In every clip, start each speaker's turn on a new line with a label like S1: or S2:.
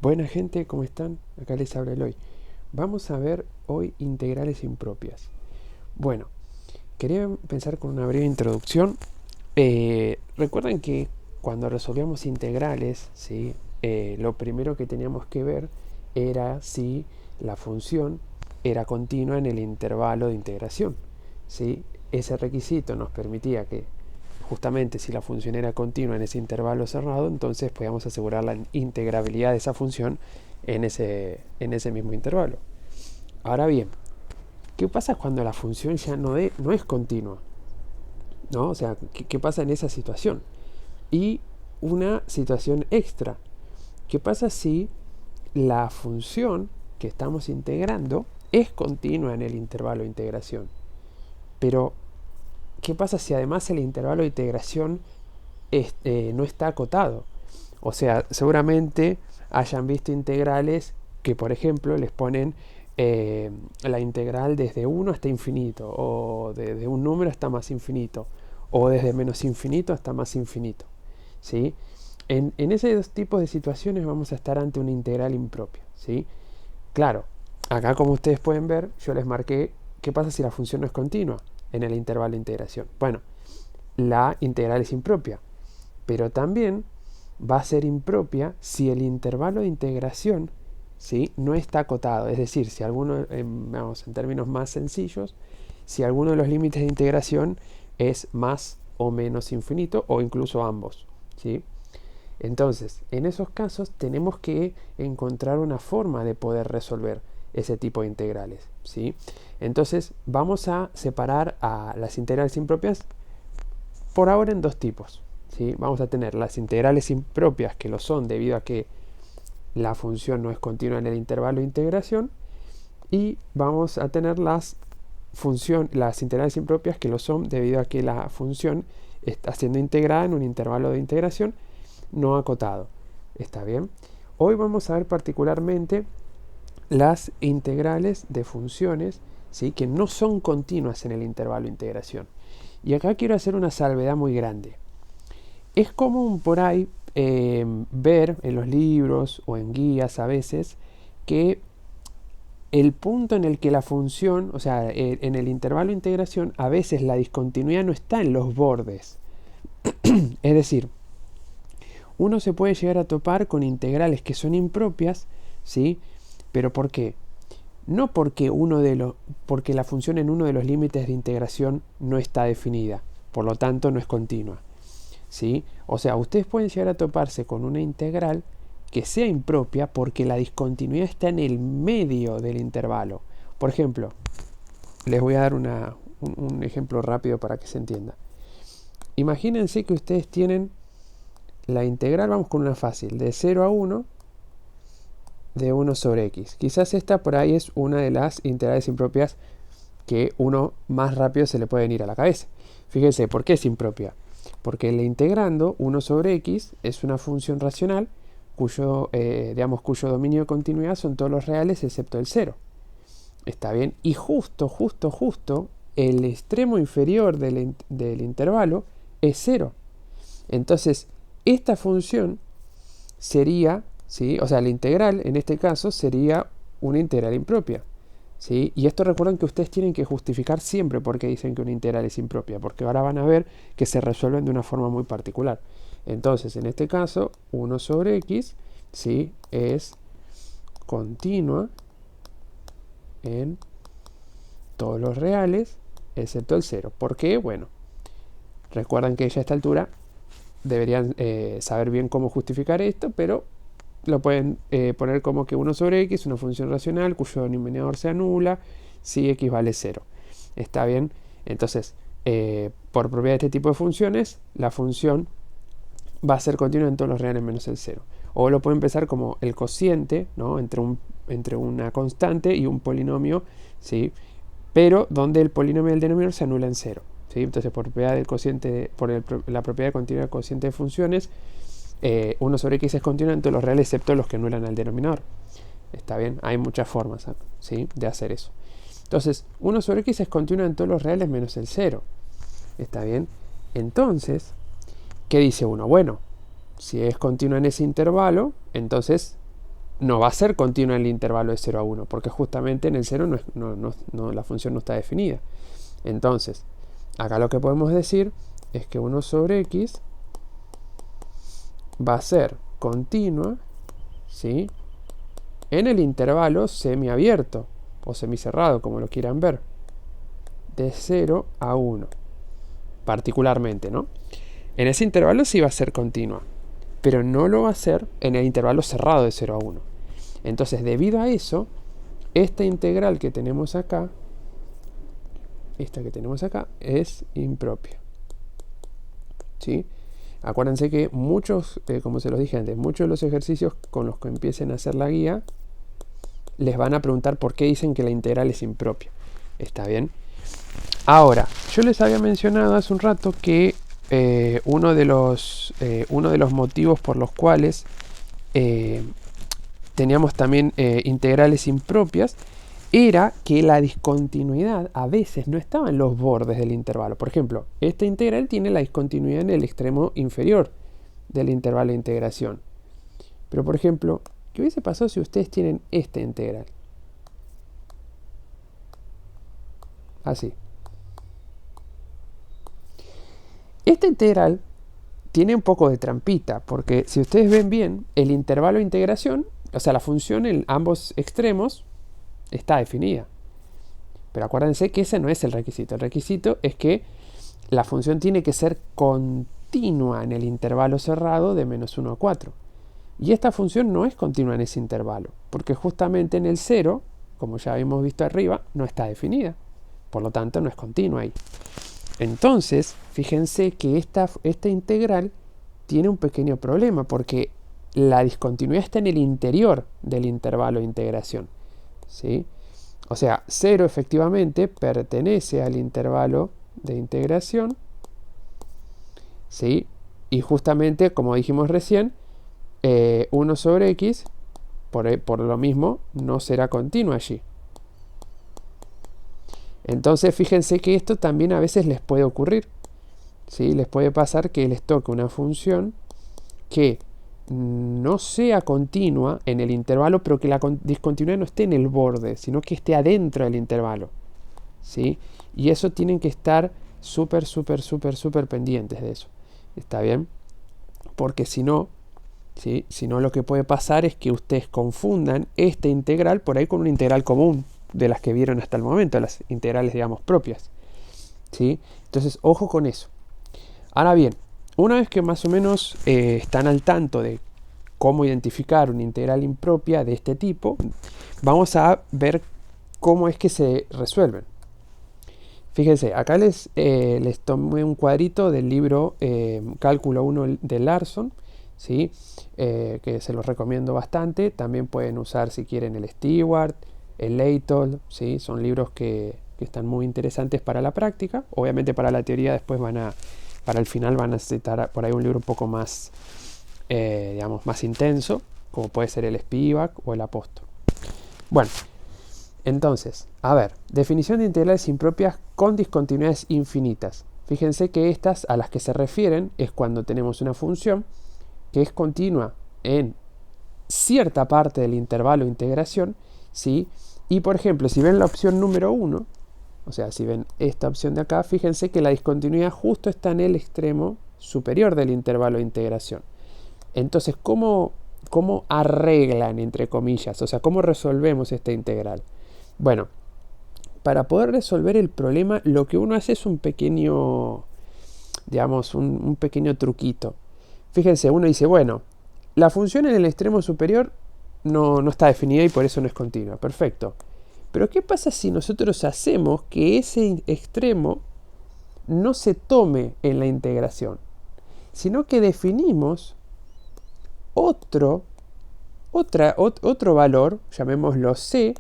S1: Buena gente, ¿cómo están? Acá les habla Eloy. Vamos a ver hoy integrales impropias. Bueno, quería empezar con una breve introducción. Recuerden que cuando resolvíamos integrales, ¿sí? Lo primero que teníamos que ver era si la función era continua en el intervalo de integración, ¿sí? Ese requisito nos permitía que justamente si la función era continua en ese intervalo cerrado, entonces podíamos asegurar la integrabilidad de esa función en ese mismo intervalo. Ahora bien, ¿qué pasa cuando la función ya no es continua? ¿No? O sea, ¿qué pasa en esa situación? Y una situación extra. ¿Qué pasa si la función que estamos integrando es continua en el intervalo de integración? Pero, ¿qué pasa si además el intervalo de integración no está acotado? O sea, seguramente hayan visto integrales que, por ejemplo, les ponen la integral desde 1 hasta infinito, o desde un número hasta más infinito, o desde menos infinito hasta más infinito. ¿Sí? En esos dos tipos de situaciones vamos a estar ante una integral impropia. ¿Sí? Claro, acá como ustedes pueden ver, yo les marqué qué pasa si la función no es continua en el intervalo de integración. Bueno, la integral es impropia, pero también va a ser impropia si el intervalo de integración, ¿sí?, no está acotado. Es decir, si alguno, vamos, en términos más sencillos, si alguno de los límites de integración es más o menos infinito o incluso ambos. ¿Sí? Entonces, en esos casos tenemos que encontrar una forma de poder resolver ese tipo de integrales. ¿Sí? Entonces, vamos a separar a las integrales impropias por ahora en dos tipos. ¿Sí? Vamos a tener las integrales impropias, que lo son debido a que la función no es continua en el intervalo de integración, y vamos a tener las integrales impropias, que lo son debido a que la función está siendo integrada en un intervalo de integración no acotado. ¿Está bien? Hoy vamos a ver particularmente las integrales de funciones, ¿sí?, que no son continuas en el intervalo de integración. Y acá quiero hacer una salvedad muy grande. Es común por ahí ver en los libros o en guías a veces que el punto en el que la función, o sea, en el intervalo de integración, a veces la discontinuidad no está en los bordes. Es decir, uno se puede llegar a topar con integrales que son impropias, ¿sí? ¿Pero por qué? No porque la función en uno de los límites de integración no está definida, por lo tanto no es continua. ¿Sí? O sea, ustedes pueden llegar a toparse con una integral que sea impropia porque la discontinuidad está en el medio del intervalo. Por ejemplo, les voy a dar un ejemplo rápido para que se entienda. Imagínense que ustedes tienen la integral, vamos con una fácil, de 0 a 1 de 1 sobre x. Quizás esta por ahí es una de las integrales impropias que uno más rápido se le puede venir a la cabeza. Fíjense, ¿por qué es impropia? Porque el integrando 1 sobre x es una función racional cuyo dominio de continuidad son todos los reales excepto el 0. ¿Está bien? Y justo el extremo inferior del intervalo es 0. Entonces, esta función sería, ¿sí?, o sea, la integral en este caso sería una integral impropia. ¿Sí? Y esto recuerden que ustedes tienen que justificar siempre por qué dicen que una integral es impropia, porque ahora van a ver que se resuelven de una forma muy particular. Entonces, en este caso, 1 sobre x, ¿sí?, es continua en todos los reales, excepto el 0. ¿Por qué? Bueno, recuerdan que ya a esta altura deberían saber bien cómo justificar esto, pero lo pueden poner como que 1 sobre x es una función racional cuyo denominador se anula si x vale 0. ¿Está bien? Entonces, por propiedad de este tipo de funciones, la función va a ser continua en todos los reales menos el 0. O lo pueden empezar como el cociente, ¿no?, entre una constante y un polinomio, ¿sí?, pero donde el polinomio y el denominador se anula en 0. ¿Sí? Entonces, por propiedad del cociente, la propiedad de continuidad del cociente de funciones, 1 sobre x es continua en todos los reales excepto los que anulan al denominador. ¿Está bien? Hay muchas formas, ¿sí?, de hacer eso. Entonces, 1 sobre x es continua en todos los reales menos el 0. ¿Está bien? Entonces, ¿qué dice uno? Bueno, si es continua en ese intervalo, entonces no va a ser continua en el intervalo de 0 a 1, porque justamente en el 0 la función no está definida. Entonces, acá lo que podemos decir es que 1 sobre x va a ser continua, ¿sí?, en el intervalo semiabierto o semicerrado, como lo quieran ver, de 0 a 1, particularmente, ¿no? En ese intervalo sí va a ser continua, pero no lo va a ser en el intervalo cerrado de 0 a 1. Entonces, debido a eso, esta integral que tenemos acá, es impropia, ¿sí? Acuérdense que muchos, como se los dije antes, muchos de los ejercicios con los que empiecen a hacer la guía, les van a preguntar por qué dicen que la integral es impropia. ¿Está bien? Ahora, yo les había mencionado hace un rato que uno de los motivos por los cuales teníamos también integrales impropias era que la discontinuidad a veces no estaba en los bordes del intervalo. Por ejemplo, esta integral tiene la discontinuidad en el extremo inferior del intervalo de integración. Pero, por ejemplo, ¿qué hubiese pasado si ustedes tienen esta integral? Así. Esta integral tiene un poco de trampita, porque si ustedes ven bien, el intervalo de integración, o sea, la función en ambos extremos, está definida. Pero acuérdense que ese no es el requisito. El requisito es que la función tiene que ser continua en el intervalo cerrado de menos 1 a 4. Y esta función no es continua en ese intervalo, porque justamente en el 0, como ya habíamos visto arriba, no está definida. Por lo tanto, no es continua ahí. Entonces, fíjense que esta integral tiene un pequeño problema, porque la discontinuidad está en el interior del intervalo de integración, ¿sí? O sea, 0 efectivamente pertenece al intervalo de integración, ¿sí? Y justamente, como dijimos recién, 1 sobre x, por lo mismo, no será continua allí. Entonces, fíjense que esto también a veces les puede ocurrir, ¿sí? Les puede pasar que les toque una función que no sea continua en el intervalo, pero que la discontinuidad no esté en el borde, sino que esté adentro del intervalo, ¿sí? Y eso tienen que estar súper pendientes de eso. ¿Está bien? Porque si no, ¿sí?, si no, lo que puede pasar es que ustedes confundan esta integral por ahí con una integral común de las que vieron hasta el momento, las integrales, digamos, propias, ¿sí? Entonces, ojo con eso. Ahora bien, una vez que más o menos están al tanto de cómo identificar una integral impropia de este tipo, vamos a ver cómo es que se resuelven. Fíjense, acá les tomé un cuadrito del libro Cálculo 1 de Larson, ¿sí? Que se los recomiendo bastante. También pueden usar, si quieren, el Stewart, el Leitol, ¿sí? Son libros que están muy interesantes para la práctica. Obviamente para la teoría después para el final van a necesitar por ahí un libro un poco más, digamos, más intenso, como puede ser el Spivak o el Apóstol. Bueno, entonces, a ver, definición de integrales impropias con discontinuidades infinitas. Fíjense que estas a las que se refieren es cuando tenemos una función que es continua en cierta parte del intervalo de integración, ¿sí? Y por ejemplo, si ven la opción número 1, o sea, si ven esta opción de acá, fíjense que la discontinuidad justo está en el extremo superior del intervalo de integración. Entonces, ¿cómo arreglan, entre comillas? O sea, ¿cómo resolvemos esta integral? Bueno, para poder resolver el problema, lo que uno hace es un pequeño, digamos, un pequeño truquito. Fíjense, uno dice, bueno, la función en el extremo superior no está definida y por eso no es continua. Perfecto. Pero ¿qué pasa si nosotros hacemos que ese extremo no se tome en la integración, sino que definimos otro valor, llamémoslo c,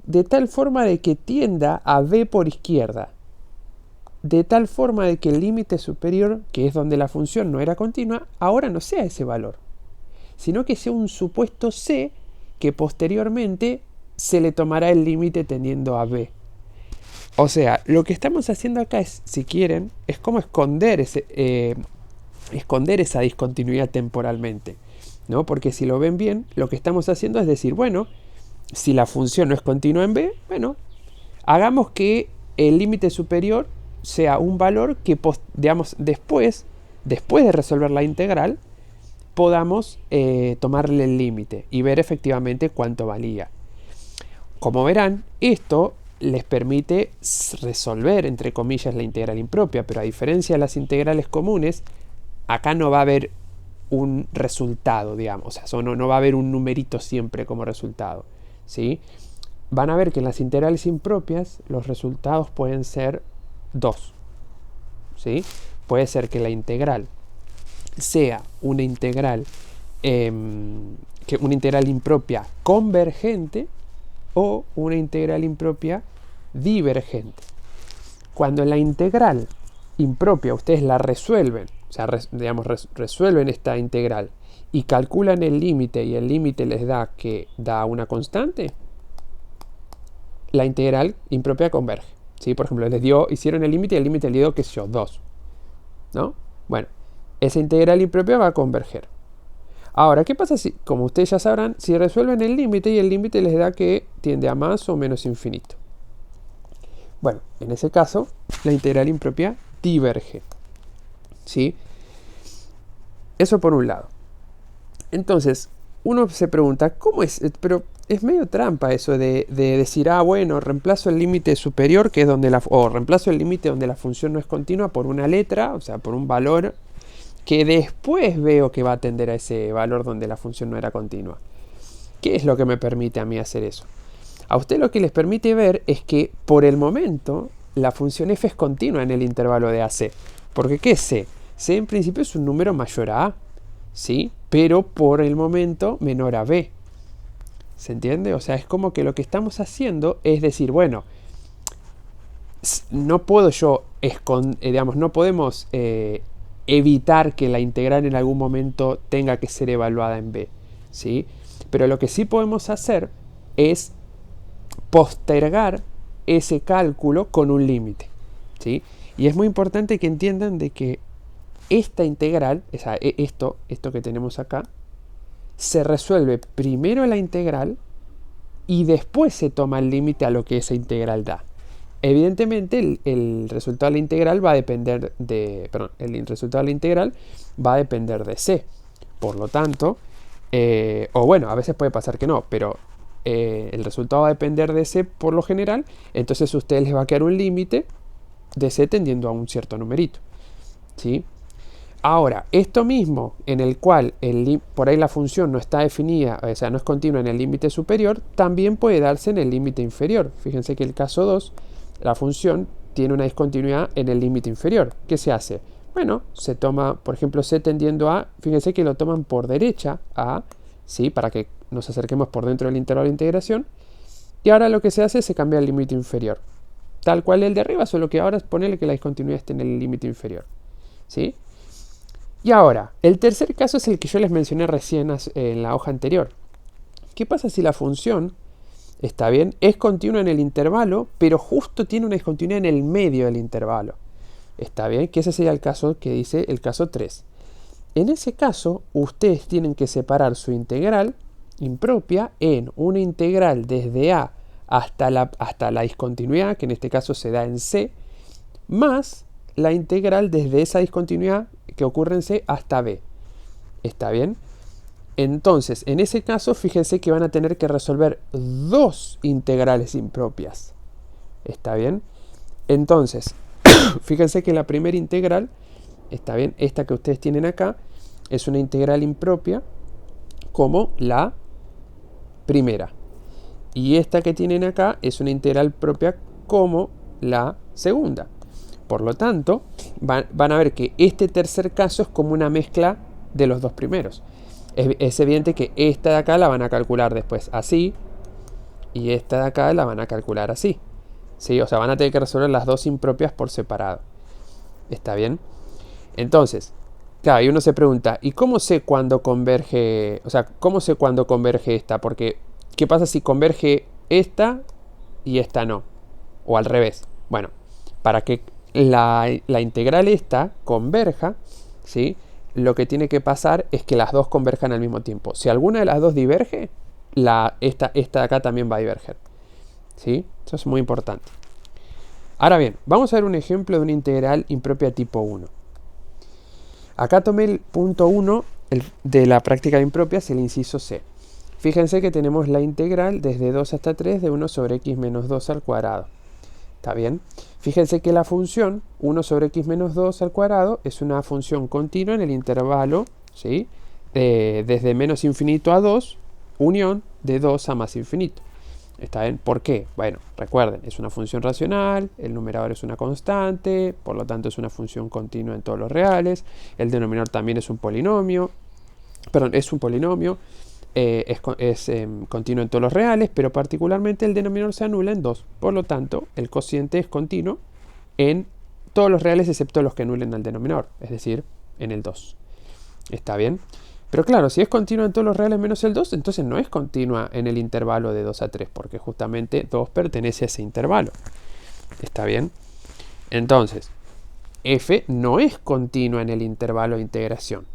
S1: de tal forma de que tienda a b por izquierda, de tal forma de que el límite superior, que es donde la función no era continua, ahora no sea ese valor, sino que sea un supuesto c que posteriormente se le tomará el límite tendiendo a b. O sea, lo que estamos haciendo acá es, si quieren, es como esconder esa discontinuidad temporalmente. ¿no? Porque si lo ven bien, lo que estamos haciendo es decir, bueno, si la función no es continua en b, bueno, hagamos que el límite superior sea un valor que, digamos, después de resolver la integral, podamos tomarle el límite y ver efectivamente cuánto valía. Como verán, esto les permite resolver, entre comillas, la integral impropia, pero a diferencia de las integrales comunes, acá no va a haber un resultado, digamos, o sea, no va a haber un numerito siempre como resultado, ¿sí? Van a ver que en las integrales impropias los resultados pueden ser dos, ¿sí? Puede ser que la integral sea una integral impropia convergente o una integral impropia divergente. Cuando la integral impropia ustedes la resuelven, o sea, resuelven esta integral y calculan el límite y el límite les da que da una constante, la integral impropia converge. ¿Sí? Por ejemplo, hicieron el límite y el límite le dio, qué sé yo, 2. ¿No? Bueno, esa integral impropia va a converger. Ahora, ¿qué pasa si, como ustedes ya sabrán, si resuelven el límite y el límite les da que tiende a más o menos infinito? Bueno, en ese caso, la integral impropia diverge. ¿Sí? Eso por un lado. Entonces, uno se pregunta, ¿cómo es? Pero es medio trampa eso de decir, bueno, reemplazo el límite superior, que es donde reemplazo el límite donde la función no es continua por una letra, o sea, por un valor que después veo que va a tender a ese valor donde la función no era continua. ¿Qué es lo que me permite a mí hacer eso? A usted lo que les permite ver es que por el momento la función f es continua en el intervalo de AC. Porque ¿qué es c? C en principio es un número mayor a a, ¿sí? Pero por el momento menor a b. ¿Se entiende? O sea, es como que lo que estamos haciendo es decir, bueno, no puedo yo, no podemos evitar que la integral en algún momento tenga que ser evaluada en b, ¿sí? Pero lo que sí podemos hacer es postergar ese cálculo con un límite, ¿sí? Y es muy importante que entiendan de que esta integral, esto que tenemos acá, se resuelve primero la integral y después se toma el límite a lo que esa integral da. Evidentemente el resultado de la integral va a depender de, el resultado de la integral va a depender de c. Por lo tanto, o bueno, a veces puede pasar que no, pero el resultado va a depender de c por lo general, entonces a ustedes les va a quedar un límite de c tendiendo a un cierto numerito, ¿sí? Ahora, esto mismo en el cual por ahí la función no está definida, o sea, no es continua en el límite superior, también puede darse en el límite inferior. Fíjense que el caso 2, la función tiene una discontinuidad en el límite inferior. ¿Qué se hace? Bueno, se toma, por ejemplo, c tendiendo a, fíjense que lo toman por derecha a, ¿sí? Para que nos acerquemos por dentro del intervalo de integración. Y ahora lo que se hace es se cambia el límite inferior. Tal cual el de arriba, solo que ahora es ponerle que la discontinuidad esté en el límite inferior, ¿sí? Y ahora, el tercer caso es el que yo les mencioné recién en la hoja anterior. ¿Qué pasa si la función, está bien, es continua en el intervalo, pero justo tiene una discontinuidad en el medio del intervalo? Está bien, que ese sería el caso que dice el caso 3. En ese caso, ustedes tienen que separar su integral impropia en una integral desde a hasta la discontinuidad, que en este caso se da en c, más la integral desde esa discontinuidad que ocurre en c hasta b. ¿Está bien? Entonces, en ese caso, fíjense que van a tener que resolver dos integrales impropias. ¿Está bien? Entonces, fíjense que la primera integral, ¿está bien? Esta que ustedes tienen acá, es una integral impropia como la primera. Y esta que tienen acá es una integral propia como la segunda. Por lo tanto, van a ver que este tercer caso es como una mezcla de los dos primeros. Es evidente que esta de acá la van a calcular después así, y esta de acá la van a calcular así, ¿sí? O sea, van a tener que resolver las dos impropias por separado. ¿Está bien? Entonces, claro, y uno se pregunta, ¿y cómo sé cuándo converge? O sea, ¿cómo sé cuándo converge esta? Porque, ¿qué pasa si converge esta y esta no? O al revés. Bueno, para que la integral esta converja, ¿sí? lo que tiene que pasar es que las dos converjan al mismo tiempo. Si alguna de las dos diverge, esta de acá también va a diverger. ¿Sí? Eso es muy importante. Ahora bien, vamos a ver un ejemplo de una integral impropia tipo 1. Acá tomé el punto 1 de la práctica de impropias, el inciso C. Fíjense que tenemos la integral desde 2 hasta 3 de 1 sobre x menos 2 al cuadrado. ¿Está bien? Fíjense que la función 1 sobre x menos 2 al cuadrado es una función continua en el intervalo, ¿sí? Desde menos infinito a 2, unión de 2 a más infinito. ¿Está bien? ¿Por qué? Bueno, recuerden, es una función racional, el numerador es una constante, por lo tanto es una función continua en todos los reales, el denominador también es un polinomio, es continuo en todos los reales, pero particularmente el denominador se anula en 2, por lo tanto el cociente es continuo en todos los reales excepto los que anulen al denominador, es decir, en el 2. ¿Está bien? Pero claro, si es continua en todos los reales menos el 2, entonces no es continua en el intervalo de 2 a 3, porque justamente 2 pertenece a ese intervalo. ¿Está bien? Entonces, f no es continua en el intervalo de integración.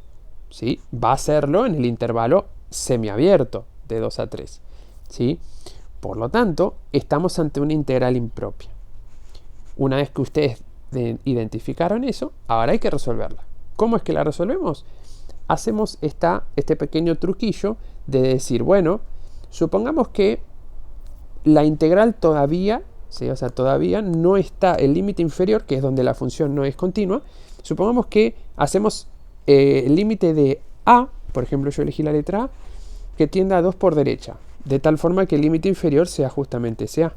S1: ¿Sí? Va a serlo en el intervalo semiabierto de 2 a 3. ¿Sí? Por lo tanto, estamos ante una integral impropia. Una vez que ustedes identificaron eso, ahora hay que resolverla. ¿Cómo es que la resolvemos? Hacemos este pequeño truquillo de decir, bueno, supongamos que la integral todavía, ¿sí? O sea, todavía no está el límite inferior, que es donde la función no es continua. Supongamos que hacemos el límite de a, por ejemplo, yo elegí la letra a, que tienda a 2 por derecha, de tal forma que el límite inferior sea justamente ese a.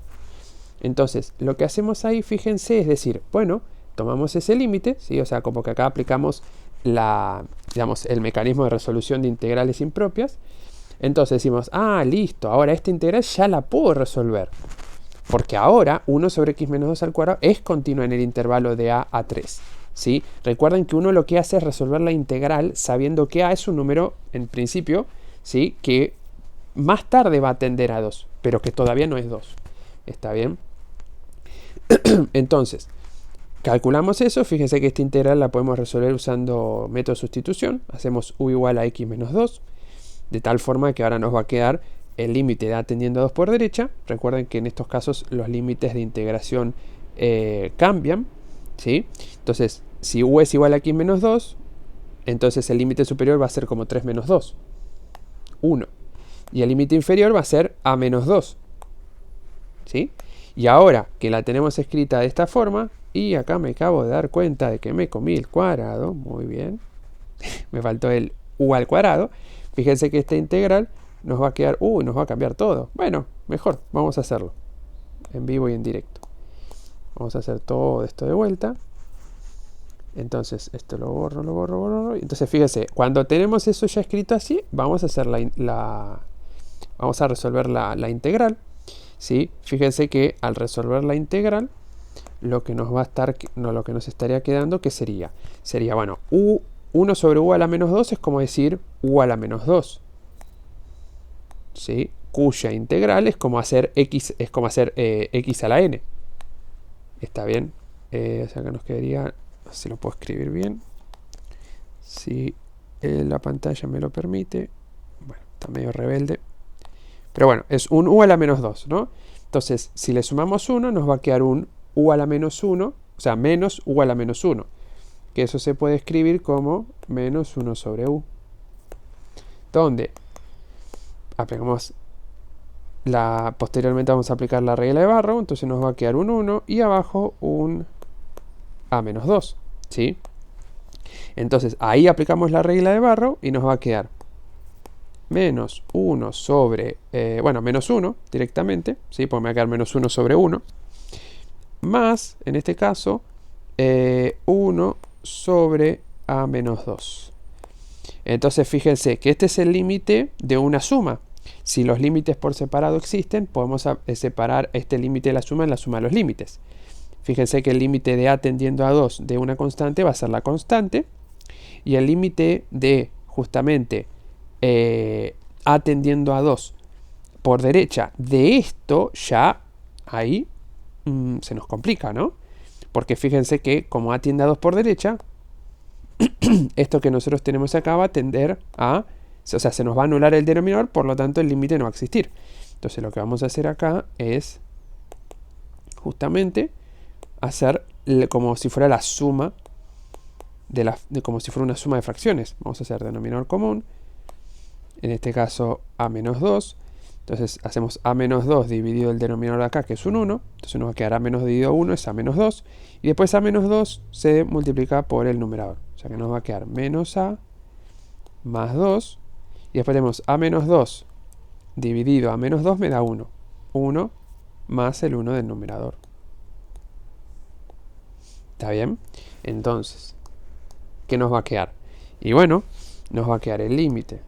S1: Entonces, lo que hacemos ahí, fíjense, es decir, bueno, tomamos ese límite, ¿sí? O sea, como que acá aplicamos el mecanismo de resolución de integrales impropias. Entonces decimos, listo, ahora esta integral ya la puedo resolver. Porque ahora 1 sobre x menos 2 al cuadrado es continua en el intervalo de a 3. ¿Sí? Recuerden que uno lo que hace es resolver la integral sabiendo que a es un número, en principio, ¿sí? Que más tarde va a tender a 2, pero que todavía no es 2. ¿Está bien? Entonces, calculamos eso, fíjense que esta integral la podemos resolver usando método de sustitución. Hacemos u igual a x menos 2, de tal forma que ahora nos va a quedar el límite de a tendiendo a 2 por derecha. Recuerden que en estos casos los límites de integración cambian, ¿sí? Entonces, si u es igual a x menos 2, entonces el límite superior va a ser como 3 menos 2, 1. Y el límite inferior va a ser a menos 2, ¿sí? Y ahora que la tenemos escrita de esta forma, y acá me acabo de dar cuenta de que me comí el cuadrado, muy bien, me faltó el u al cuadrado, fíjense que esta integral nos va a quedar, nos va a cambiar todo. Bueno, mejor, vamos a hacerlo, en vivo y en directo. Vamos a hacer todo esto de vuelta. Entonces, esto lo borro. Entonces, fíjense, cuando tenemos eso ya escrito así, vamos a hacer vamos a resolver la integral. ¿Sí? Fíjense que al resolver la integral, lo que nos estaría quedando, ¿qué sería? Sería, bueno, 1 sobre u a la menos 2 es como decir u a la menos 2. ¿Sí? Cuya integral es como hacer x a la n. ¿Está bien? O sea que nos quedaría, si lo puedo escribir bien, si la pantalla me lo permite. Bueno, está medio rebelde. Pero bueno, es un u a la menos 2, ¿no? Entonces, si le sumamos 1, nos va a quedar un u a la menos 1, o sea, menos u a la menos 1. Que eso se puede escribir como menos 1 sobre u. Donde aplicamos posteriormente vamos a aplicar la regla de Barrow, entonces nos va a quedar un 1 y abajo un a menos 2, ¿sí? Entonces, ahí aplicamos la regla de Barrow y nos va a quedar menos 1 sobre, menos 1 directamente, ¿sí? Porque me va a quedar menos 1 sobre 1, más, en este caso, 1 sobre a menos 2. Entonces, fíjense que este es el límite de una suma. Si los límites por separado existen, podemos separar este límite de la suma en la suma de los límites. Fíjense que el límite de a tendiendo a 2 de una constante va a ser la constante, y el límite de, justamente, a tendiendo a 2 por derecha de esto, ya ahí se nos complica, ¿no? Porque fíjense que como a tiende a 2 por derecha, esto que nosotros tenemos acá va a tender a, o sea, se nos va a anular el denominador, por lo tanto el límite no va a existir. Entonces lo que vamos a hacer acá es justamente hacer como si fuera la suma como si fuera una suma de fracciones. Vamos a hacer denominador común, en este caso a menos 2. Entonces hacemos a menos 2 dividido el denominador de acá, que es un 1. Entonces nos va a quedar a menos dividido 1 es a menos 2. Y después a menos 2 se multiplica por el numerador. O sea que nos va a quedar menos a más 2. Y después tenemos a menos 2 dividido a menos 2 me da 1. 1 más el 1 del numerador. ¿Está bien? Entonces, ¿qué nos va a quedar? Y bueno, nos va a quedar el límite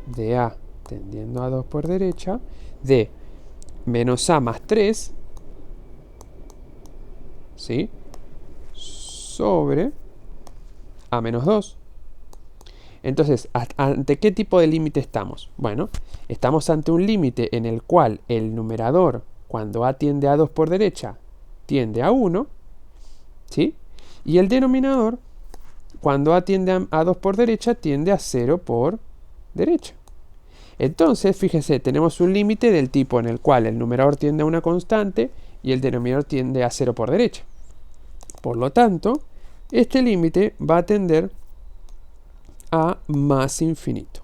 S1: de a tendiendo a 2 por derecha de menos a más 3, ¿sí? Sobre a menos 2. Entonces, ¿ante qué tipo de límite estamos? Bueno, estamos ante un límite en el cual el numerador, cuando a tiende a 2 por derecha, tiende a 1, ¿sí? Y el denominador, cuando a tiende a 2 por derecha, tiende a 0 por derecha. Entonces, fíjese, tenemos un límite del tipo en el cual el numerador tiende a una constante y el denominador tiende a 0 por derecha. Por lo tanto, este límite va a tender a más infinito.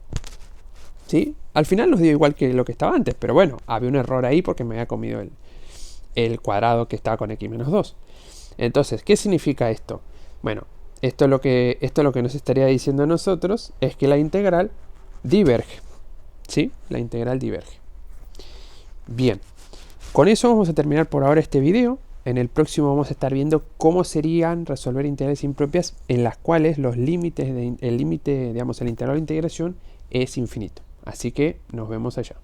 S1: ¿Sí? Al final nos dio igual que lo que estaba antes, pero bueno, había un error ahí porque me había comido el cuadrado que estaba con x menos 2. Entonces, ¿qué significa esto? Bueno, esto lo que nos estaría diciendo a nosotros es que la integral diverge. ¿Sí? La integral diverge. Bien, con eso vamos a terminar por ahora este video. En el próximo vamos a estar viendo cómo serían resolver integrales impropias en las cuales los límites el integral de integración es infinito. Así que nos vemos allá.